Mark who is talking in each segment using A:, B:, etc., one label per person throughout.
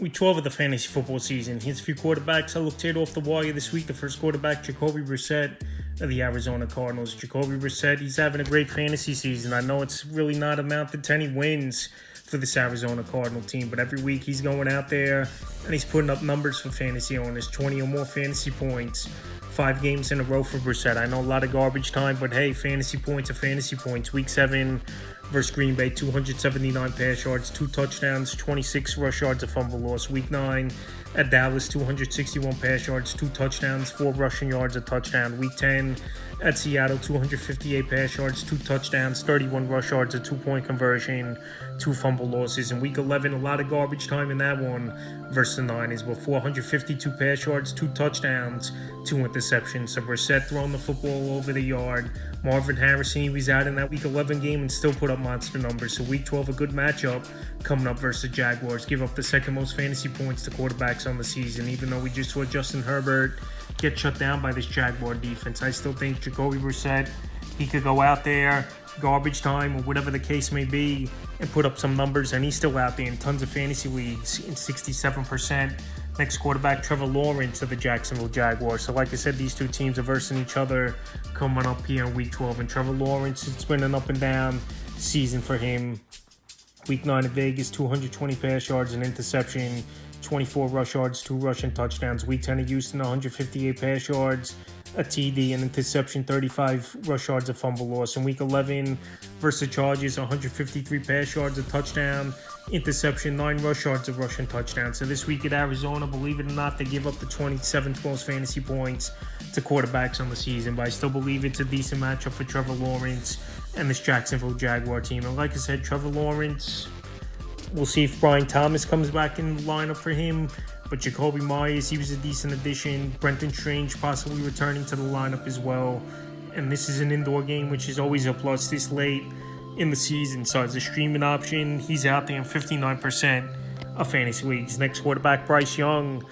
A: Week 12 of the fantasy football season. Here's a few quarterbacks I looked at off the wire this week. The first quarterback, Jacoby Brissett of the Arizona Cardinals. Jacoby Brissett, he's having a great fantasy season. I know it's really not amounted to any wins for this Arizona Cardinal team, but every week he's going out there and he's putting up numbers for fantasy owners, 20 or more fantasy points. 5 games in a row for Brissett. I know a lot of garbage time, but hey, fantasy points are fantasy points. Week 7 versus Green Bay, 279 pass yards, 2 touchdowns, 26 rush yards, a fumble loss. Week 9 at Dallas, 261 pass yards, 2 touchdowns, 4 rushing yards, a touchdown. Week 10 at Seattle, 258 pass yards, 2 touchdowns, 31 rush yards, a 2-point conversion, 2 fumble losses. In Week 11, a lot of garbage time in that one versus the Niners, but 452 pass yards, 2 touchdowns, 2 interceptions. So Brissett throwing the football over the yard. Marvin Harrison, he was out in that Week 11 game and still put up monster numbers. So Week 12, a good matchup coming up versus the Jaguars. Give up the second most fantasy points to quarterbacks on the season, even though we just saw Justin Herbert get shut down by this Jaguar defense. I still think Jacoby Brissett, he could go out there, garbage time or whatever the case may be, and put up some numbers, and he's still out there in tons of fantasy leagues in 67%. Next quarterback, Trevor Lawrence of the Jacksonville Jaguars. So like I said, these two teams are versing each other coming up here in Week 12. And Trevor Lawrence, it's been an up and down season for him. Week 9 at Vegas, 220 pass yards, an interception, 24 rush yards, 2 rushing touchdowns. Week 10 at Houston, 158 pass yards, a TD, an interception, 35 rush yards, a fumble loss. In Week 11 versus the Chargers, 153 pass yards, a touchdown, interception, 9 rush yards, a rushing touchdown. So this week at Arizona, believe it or not, they give up the 27th most fantasy points to quarterbacks on the season, but I still believe it's a decent matchup for Trevor Lawrence and this Jacksonville Jaguar team. And like I said, Trevor Lawrence, we'll see if Brian Thomas comes back in the lineup for him. But Jacoby Myers, he was a decent addition. Brenton Strange possibly returning to the lineup as well. And this is an indoor game, which is always a plus this late in the season. So as a streaming option, he's out there in 59% of fantasy leagues. Next quarterback, Bryce Young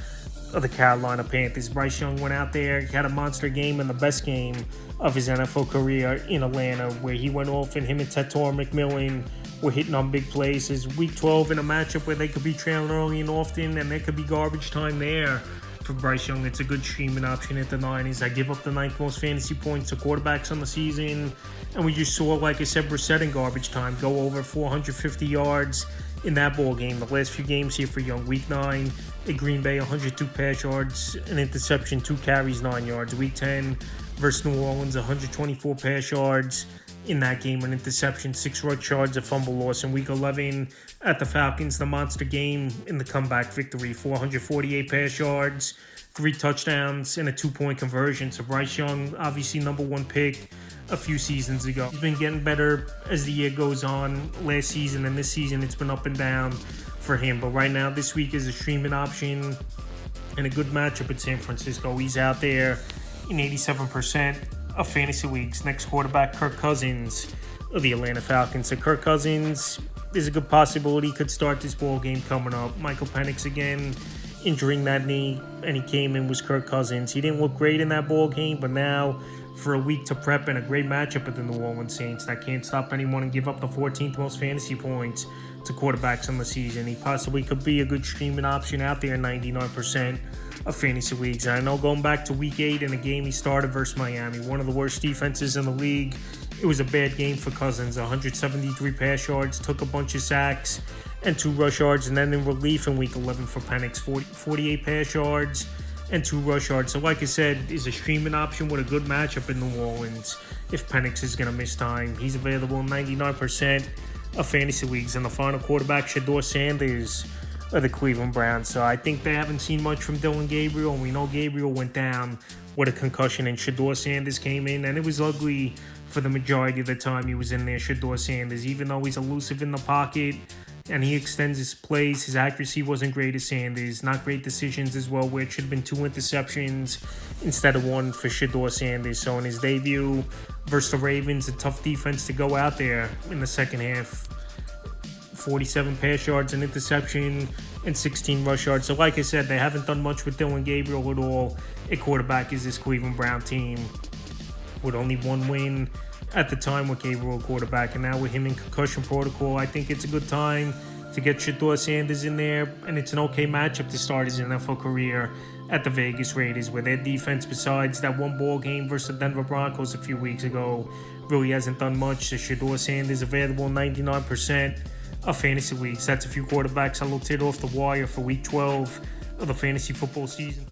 A: of the Carolina Panthers. Bryce Young went out there, had a monster game and the best game of his NFL career in Atlanta, where he went off and him and Tator McMillan were hitting on big plays. Is Week 12 in a matchup where they could be trailing early and often, and there could be garbage time there for Bryce Young. It's a good streaming option at the Niners. I give up the 9th most fantasy points to quarterbacks on the season, and we just saw, like I said, Brissett in garbage time go over 450 yards in that ball game. The last few games here for Young. Week 9 at Green Bay, 102 pass yards, an interception, 2 carries, 9 yards. Week 10 versus New Orleans, 124 pass yards in that game, an interception, 6 rush yards, a fumble loss. In Week 11 at the Falcons, the monster game in the comeback victory, 448 pass yards, 3 touchdowns, and a 2-point conversion. So Bryce Young, obviously number 1 pick a few seasons ago. He's been getting better as the year goes on. Last season and this season, it's been up and down for him. But right now, this week is a streaming option and a good matchup at San Francisco. He's out there in 87% of fantasy leagues. Next quarterback, Kirk Cousins of the Atlanta Falcons. So Kirk Cousins, there's a good possibility he could start this ball game coming up. Michael Penix again injuring that knee, and he came in was Kirk Cousins. He didn't look great in that ball game, but now for a week to prep and a great matchup with the New Orleans Saints, that can't stop anyone and give up the 14th most fantasy points to quarterbacks on the season. He possibly could be a good streaming option out there in 99% of fantasy leagues. And I know going back to Week 8 in a game he started versus Miami, one of the worst defenses in the league, it was a bad game for Cousins. 173 pass yards, took a bunch of sacks and 2 rush yards. And then in relief in Week 11 for Penix, 48 pass yards and 2 rush yards. So like I said, is a streaming option with a good matchup in New Orleans if Penix is going to miss time. He's available in 99% of fantasy leagues. And the final quarterback, Shedeur Sanders of the Cleveland Browns. So I think they haven't seen much from Dillon Gabriel, and we know Gabriel went down with a concussion, and Shedeur Sanders came in, and it was ugly for the majority of the time he was in there. Shedeur Sanders, even though he's elusive in the pocket and he extends his plays, his accuracy wasn't great as Sanders. Not great decisions as well, where it should have been 2 interceptions instead of 1 for Shedeur Sanders. So in his debut versus the Ravens, a tough defense to go out there in the second half. 47 pass yards, an interception, and 16 rush yards. So like I said, they haven't done much with Dillon Gabriel at all. At quarterback is this Cleveland Brown team with only 1 win at the time with Gabriel quarterback, and now with him in concussion protocol, I think it's a good time to get Shedeur Sanders in there, and it's an okay matchup to start his NFL career at the Vegas Raiders, where their defense, besides that one ball game versus the Denver Broncos a few weeks ago, really hasn't done much. So Shedeur Sanders available 99% of fantasy leagues. That's a few quarterbacks I looked at off the wire for Week 12 of the fantasy football season.